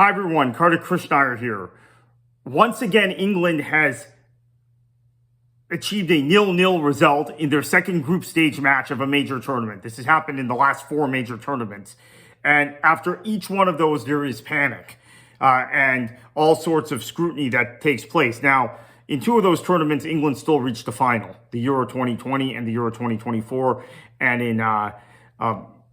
Hi everyone, Carter Krishnaiyer here. Once again, England has achieved a 0-0 result in their second group stage match of a major tournament. This has happened in the last 4 major tournaments. And after each one of those, there is panic and all sorts of scrutiny that takes place. Now, in 2 of those tournaments, England still reached the final, the Euro 2020 and the Euro 2024. And in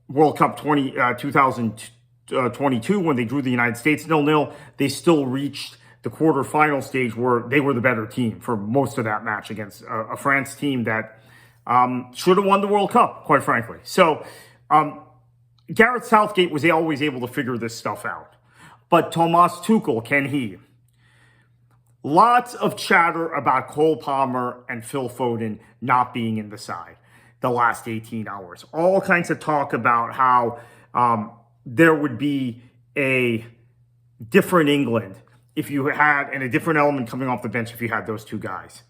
World Cup 2022, when they drew the United States 0-0, they still reached the quarterfinal stage where they were the better team for most of that match against a France team that should have won the World Cup, quite frankly. So Gareth Southgate was always able to figure this stuff out. But Thomas Tuchel, can he? Lots of chatter about Cole Palmer and Phil Foden not being in the side the last 18 hours. All kinds of talk about how there would be a different England if you had, and a different element coming off the bench if you had those 2 guys.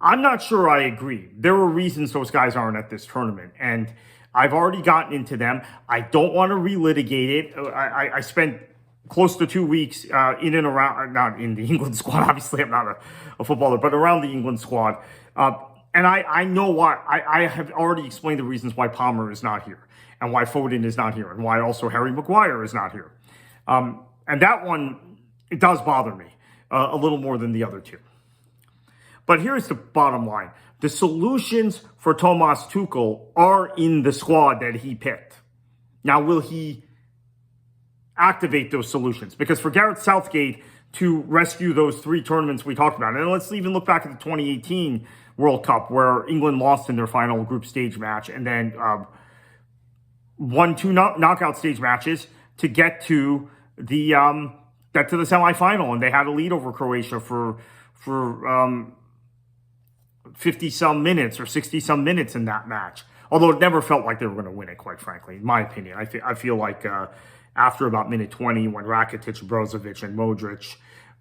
I'm not sure I agree. There are reasons those guys aren't at this tournament, and I've already gotten into them. I don't want to relitigate it. I spent close to 2 weeks in and around, not in the England squad, obviously I'm not a footballer, but around the England squad. And I know why. I have already explained the reasons why Palmer is not here, and why Foden is not here, and why also Harry Maguire is not here. And that one, it does bother me a little more than the other 2. But here's the bottom line. The solutions for Thomas Tuchel are in the squad that he picked. Now, will he activate those solutions? Because for Gareth Southgate to rescue those 3 tournaments we talked about, and let's even look back at the 2018 World Cup where England lost in their final group stage match and then won 2 knockout stage matches to get to the semifinal, and they had a lead over Croatia for 50-some minutes or 60-some minutes in that match. Although it never felt like they were going to win it, quite frankly, in my opinion. I feel like after about minute 20, when Rakitic, Brozovic, and Modric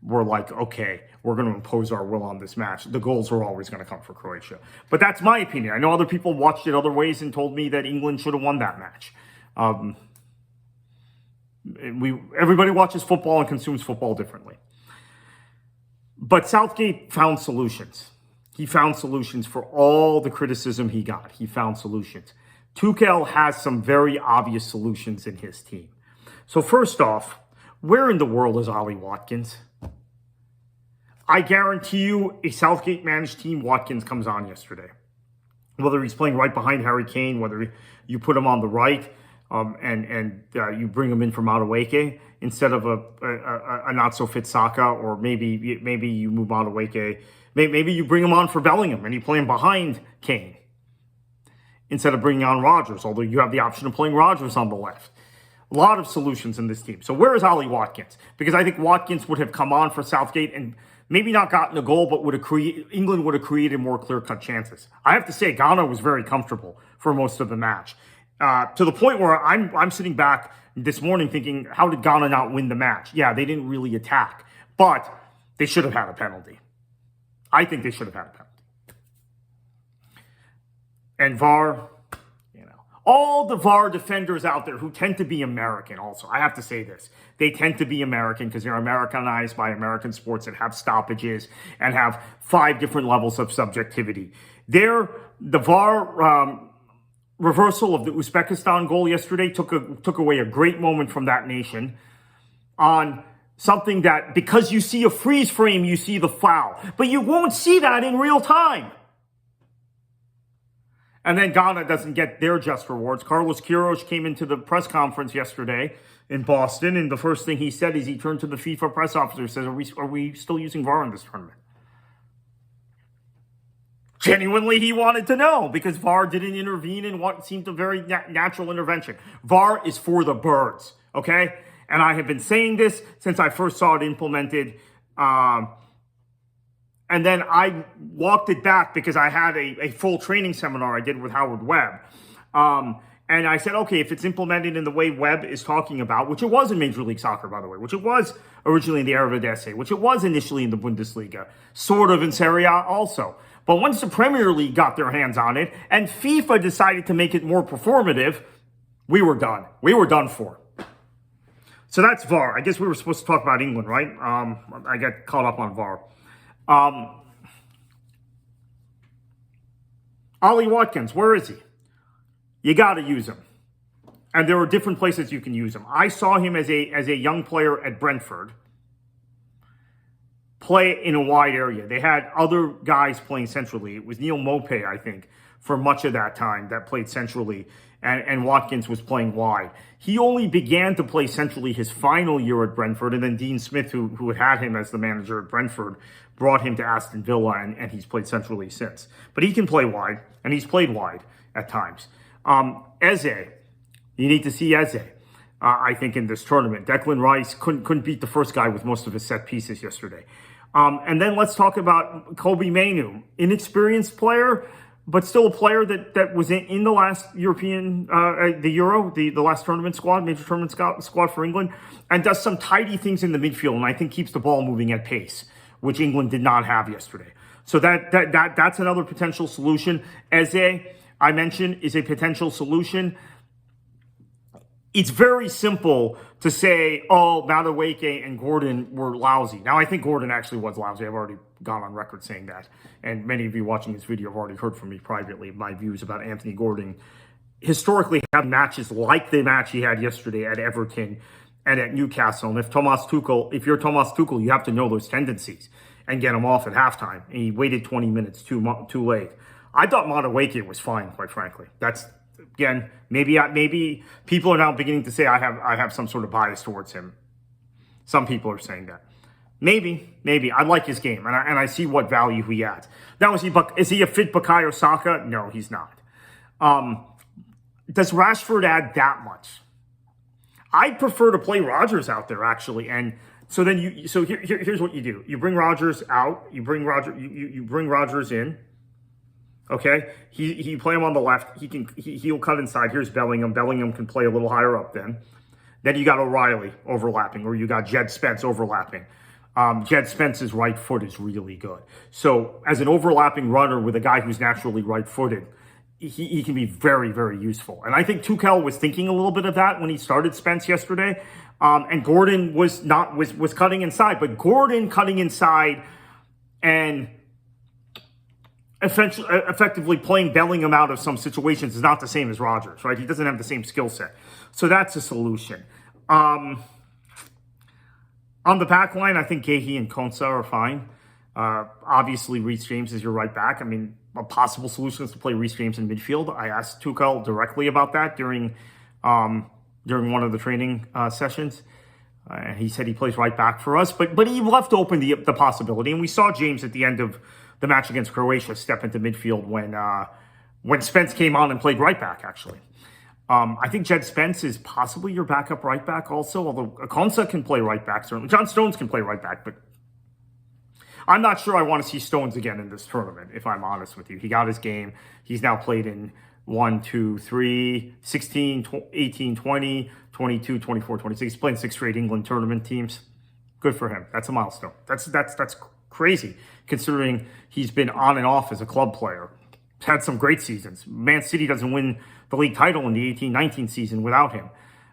were like, okay, we're going to impose our will on this match, the goals were always going to come for Croatia. But that's my opinion. I know other people watched it other ways and told me that England should have won that match. Everybody watches football and consumes football differently. But Southgate found solutions. He found solutions for all the criticism he got. He found solutions. Tuchel has some very obvious solutions in his team. So first off, where in the world is Ollie Watkins? I guarantee you a Southgate-managed team, Watkins comes on yesterday. Whether he's playing right behind Harry Kane, whether you put him on the right, and you bring him in for Madueke instead of a not-so-fit Saka, or maybe you move Madueke. Maybe you bring him on for Bellingham and you play him behind Kane instead of bringing on Rodgers, although you have the option of playing Rodgers on the left. A lot of solutions in this team. So where is Ollie Watkins? Because I think Watkins would have come on for Southgate and maybe not gotten a goal, but England would have created more clear-cut chances. I have to say, Ghana was very comfortable for most of the match. To the point where I'm sitting back this morning thinking, how did Ghana not win the match? Yeah, they didn't really attack, but they should have had a penalty. I think they should have had a penalty. And VAR, all the VAR defenders out there who tend to be American also, I have to say this, they tend to be American because they're Americanized by American sports that have stoppages and have 5 different levels of subjectivity. The VAR reversal of the Uzbekistan goal yesterday took away a great moment from that nation on something that, because you see a freeze frame, you see the foul, but you won't see that in real time. And then Ghana doesn't get their just rewards. Carlos Queiroz came into the press conference yesterday in Boston, and the first thing he said is he turned to the FIFA press officer and says, are we still using VAR in this tournament? Genuinely, he wanted to know because VAR didn't intervene in what seemed a very natural intervention. VAR is for the birds, okay? And I have been saying this since I first saw it implemented. And then I walked it back because I had a full training seminar I did with Howard Webb. And I said, okay, if it's implemented in the way Webb is talking about, which it was in Major League Soccer, by the way, which it was originally in the Eredivisie, which it was initially in the Bundesliga, sort of in Serie A also. But once the Premier League got their hands on it and FIFA decided to make it more performative, we were done. We were done for. So that's VAR. I guess we were supposed to talk about England, right? I got caught up on VAR. Ollie Watkins, where is he? You got to use him. And there are different places you can use him. I saw him as a young player at Brentford play in a wide area. They had other guys playing centrally. It was Neil Mopay, I think, for much of that time that played centrally, and Watkins was playing wide. He only began to play centrally his final year at Brentford, and then Dean Smith, who had him as the manager at Brentford, brought him to Aston Villa, and he's played centrally since. But he can play wide, and he's played wide at times. Eze, you need to see Eze, I think, in this tournament. Declan Rice couldn't beat the first guy with most of his set pieces yesterday. And then let's talk about Kobe Mainoo, inexperienced player, but still a player that was in the last European, the Euro, the last tournament squad, major tournament squad for England, and does some tidy things in the midfield, and I think keeps the ball moving at pace, which England did not have yesterday. So that's another potential solution. Eze, I mentioned, is a potential solution. It's very simple to say, oh, Madueke and Gordon were lousy. Now, I think Gordon actually was lousy. I've already gone on record saying that. And many of you watching this video have already heard from me privately my views about Anthony Gordon. Historically, have matches like the match he had yesterday at Everton and at Newcastle. And if you're Thomas Tuchel, you have to know those tendencies and get him off at halftime. And he waited 20 minutes too late. I thought Madueke was fine, quite frankly. That's... Again, maybe people are now beginning to say I have some sort of bias towards him. Some people are saying that. Maybe. I like his game, and I see what value he adds. Now, is he a fit Bukayo Saka? No, he's not. Does Rashford add that much? I'd prefer to play Rodgers out there, actually, and so then here's what you do: you bring Rodgers out, you bring Rodgers in. Okay, he play him on the left. He'll cut inside. Here's Bellingham. Bellingham can play a little higher up then. Then you got O'Reilly overlapping, or you got Jed Spence overlapping. Jed Spence's right foot is really good. So as an overlapping runner with a guy who's naturally right-footed, he can be very, very useful. And I think Tuchel was thinking a little bit of that when he started Spence yesterday. And Gordon was cutting inside, but Gordon cutting inside and effectively playing Bellingham out of some situations is not the same as Rodgers, right? He doesn't have the same skill set. So that's a solution. On the back line, I think Guehi and Konsa are fine. Obviously, Reece James is your right back. I mean, a possible solution is to play Reece James in midfield. I asked Tuchel directly about that during one of the training sessions. He said he plays right back for us, but he left open the possibility. And we saw James at the end of the match against Croatia step into midfield when Spence came on and played right back, actually. I think Jed Spence is possibly your backup right back also, although Konsa can play right back, certainly. John Stones can play right back, but I'm not sure I want to see Stones again in this tournament, if I'm honest with you. He got his game. He's now played in 1, 2, 3, 16, 18, 20, 22, 24, 26. He's playing 6 straight England tournament teams. Good for him. That's a milestone. That's crazy, considering he's been on and off as a club player. He's had some great seasons. Man City doesn't win the league title in the 18-19 season without him.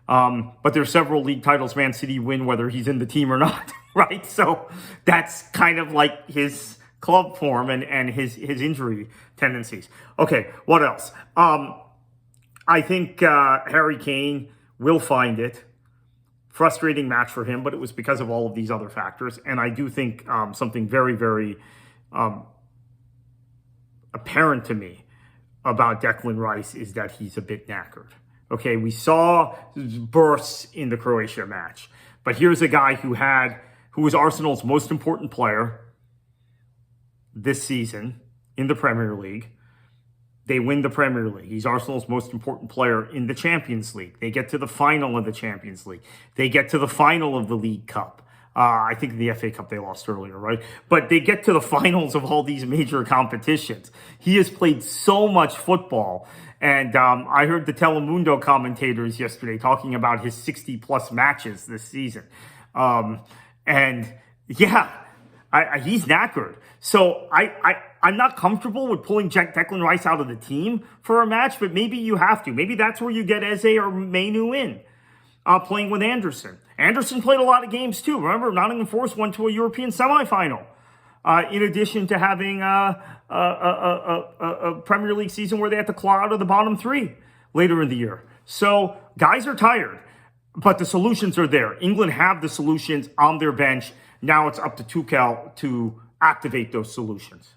But there's several league titles Man City win whether he's in the team or not, right? So that's kind of like his club form and his injury tendencies. Okay, what else? I think Harry Kane will find it. Frustrating match for him, but it was because of all of these other factors. And I do think something very, very apparent to me about Declan Rice is that he's a bit knackered. Okay, we saw bursts in the Croatia match, but here's a guy who was Arsenal's most important player this season in the Premier League. They win the Premier League. He's Arsenal's most important player in the Champions League. They get to the final of the Champions League. They get to the final of the League Cup. I think in the FA Cup they lost earlier, right? But they get to the finals of all these major competitions. He has played so much football. And I heard the Telemundo commentators yesterday talking about his 60-plus matches this season. And yeah, he's knackered. So I'm not comfortable with pulling Declan Rice out of the team for a match, but maybe you have to. Maybe that's where you get Eze or Mainoo in. playing with Anderson. Anderson played a lot of games too. Remember, Nottingham Forest went to a European semifinal. In addition to having a Premier League season where they had to claw out of the bottom three later in the year. So guys are tired, but the solutions are there. England have the solutions on their bench. Now it's up to Tuchel to activate those solutions.